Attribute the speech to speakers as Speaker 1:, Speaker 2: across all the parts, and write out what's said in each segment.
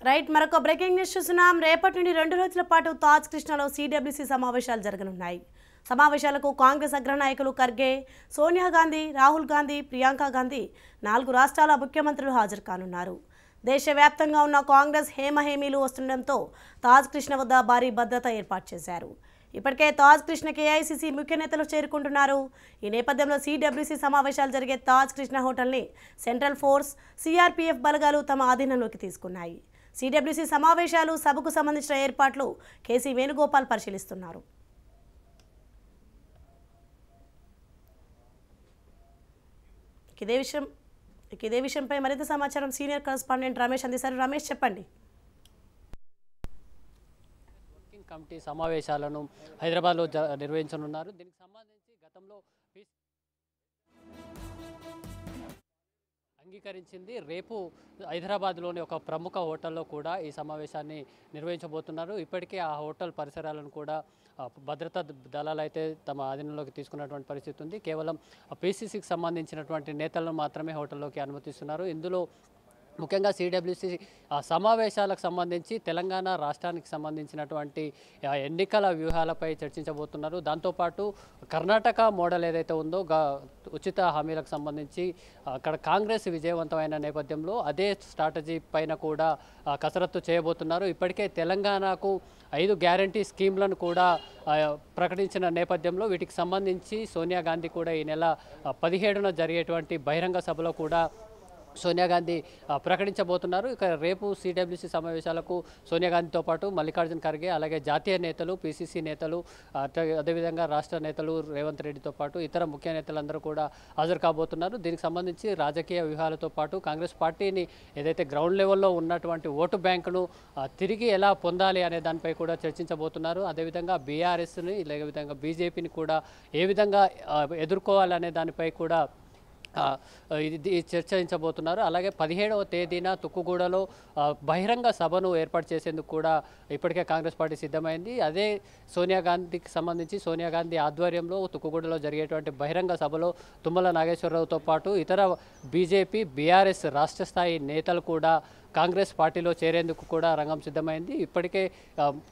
Speaker 1: Right మరొక breaking news చూస్తున్నాం. రేపటి నుండి 2 రోజుల పాటు తాజ్ కృష్ణలో సిడబ్ల్యూసీ సమావేశాలు జరగనున్నాయి. సమావేశాలకు కాంగ్రెస్ అగ్రనాయకులు ఖర్గే, సోనియా గాంధీ, రాహుల్ గాంధీ, ప్రియాంక గాంధీ 4 రాష్ట్రాల ముఖ్యమంత్రులు హాజరు కానున్నారు. దేశవ్యాప్తంగా ఉన్న కాంగ్రెస్ హేమహేమీలు వస్తుండటంతో తాజ్ కృష్ణ వద్ద భారీ భద్రత ఏర్పాటు చేశారు. ఇప్పటికే తాజ్ కృష్ణకి ఏఐసీసీ ముఖ్య నేతలు చేరుకుంటున్నారు. ఈ నేపథ్యంలో సిడబ్ల్యూసీ సమావేశాలు జరిగే తాజ్ కృష్ణ హోటల్ని సెంట్రల్ ఫోర్స్, సిఆర్పీఎఫ్ బలగాలు తమ ఆధీనంలోకి తీసుకున్నాయి. సిడబ్ల్యూసీ సమావేశాలు, సభకు సంబంధించిన ఏర్పాట్లు కేసీ వేణుగోపాల్ పరిశీలిస్తున్నారు. ఇదే విషయంపై మరింత సమాచారం సీనియర్ కరెస్పాండెంట్ రమేష్ అందిస్తారు. రమేష్, చెప్పండి.
Speaker 2: వర్కింగ్ కమిటీ సమావేశాలను హైదరాబాద్లో నిర్వహించనున్నారు. దీనికి సంబంధించి గతంలో అంగీకరించింది. రేపు హైదరాబాద్లోని ఒక ప్రముఖ హోటల్లో కూడా ఈ సమావేశాన్ని నిర్వహించబోతున్నారు. ఇప్పటికే ఆ హోటల్ పరిసరాలను కూడా భద్రతా దళాలు అయితే తమ ఆధీనంలోకి తీసుకున్నటువంటి పరిస్థితి ఉంది. కేవలం పీసీసీకి సంబంధించినటువంటి నేతలను మాత్రమే హోటల్లోకి అనుమతిస్తున్నారు. ఇందులో ముఖ్యంగా సిడబ్ల్యూసీ సమావేశాలకు సంబంధించి తెలంగాణ రాష్ట్రానికి సంబంధించినటువంటి ఎన్నికల వ్యూహాలపై చర్చించబోతున్నారు. దాంతోపాటు కర్ణాటక మోడల్ ఏదైతే ఉందో ఉచిత హామీలకు సంబంధించి అక్కడ కాంగ్రెస్ విజయవంతమైన నేపథ్యంలో అదే స్ట్రాటజీ పైన కూడా కసరత్తు చేయబోతున్నారు. ఇప్పటికే తెలంగాణకు 5 గ్యారంటీ స్కీమ్లను కూడా ప్రకటించిన నేపథ్యంలో వీటికి సంబంధించి సోనియా గాంధీ కూడా ఈ నెల 17న జరిగేటువంటి బహిరంగ సభలో కూడా సోనియా గాంధీ ప్రకటించబోతున్నారు. ఇక రేపు సిడబ్ల్యూసీ సమావేశాలకు సోనియా గాంధీతో పాటు మల్లికార్జున ఖర్గే, అలాగే జాతీయ నేతలు, పీసీసీ నేతలు, అదేవిధంగా రాష్ట్ర నేతలు రేవంత్ రెడ్డితో పాటు ఇతర ముఖ్య నేతలందరూ కూడా హాజరు కాబోతున్నారు. దీనికి సంబంధించి రాజకీయ వ్యూహాలతో పాటు కాంగ్రెస్ పార్టీని ఏదైతే గ్రౌండ్ లెవెల్లో ఉన్నటువంటి ఓటు బ్యాంకును తిరిగి ఎలా పొందాలి అనే దానిపై కూడా చర్చించబోతున్నారు. అదేవిధంగా బీఆర్ఎస్ని, అదేవిధంగా బీజేపీని కూడా ఏ విధంగా ఎదుర్కోవాలనే దానిపై కూడా ఇది చర్చించబోతున్నారు. అలాగే 17వ తేదీన తుక్కుగూడలో బహిరంగ సభను ఏర్పాటు చేసేందుకు కూడా ఇప్పటికే కాంగ్రెస్ పార్టీ సిద్ధమైంది. అదే సోనియా గాంధీకి సంబంధించి సోనియా గాంధీ ఆధ్వర్యంలో తుక్కుగూడలో జరిగేటువంటి బహిరంగ సభలో తుమ్మల నాగేశ్వరరావుతో పాటు ఇతర బీజేపీ, బీఆర్ఎస్ రాష్ట్ర స్థాయి నేతలు కూడా కాంగ్రెస్ పార్టీలో చేరేందుకు కూడా రంగం సిద్ధమైంది. ఇప్పటికే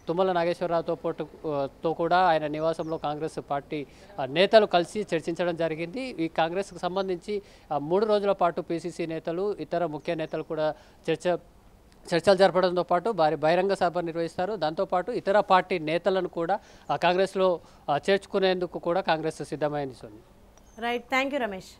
Speaker 2: తుమ్మల నాగేశ్వరరావుతో కూడా ఆయన నివాసంలో కాంగ్రెస్ పార్టీ నేతలు కలిసి చర్చించడం జరిగింది. ఈ కాంగ్రెస్కి సంబంధించి 3 రోజుల పాటు పీసీసీ నేతలు, ఇతర ముఖ్య నేతలు కూడా చర్చలు జరపడంతో పాటు బహిరంగ సభ నిర్వహిస్తారు. దాంతోపాటు ఇతర పార్టీ నేతలను కూడా కాంగ్రెస్లో చేర్చుకునేందుకు కూడా కాంగ్రెస్ సిద్ధమైంది.
Speaker 1: Right, thank you Ramesh.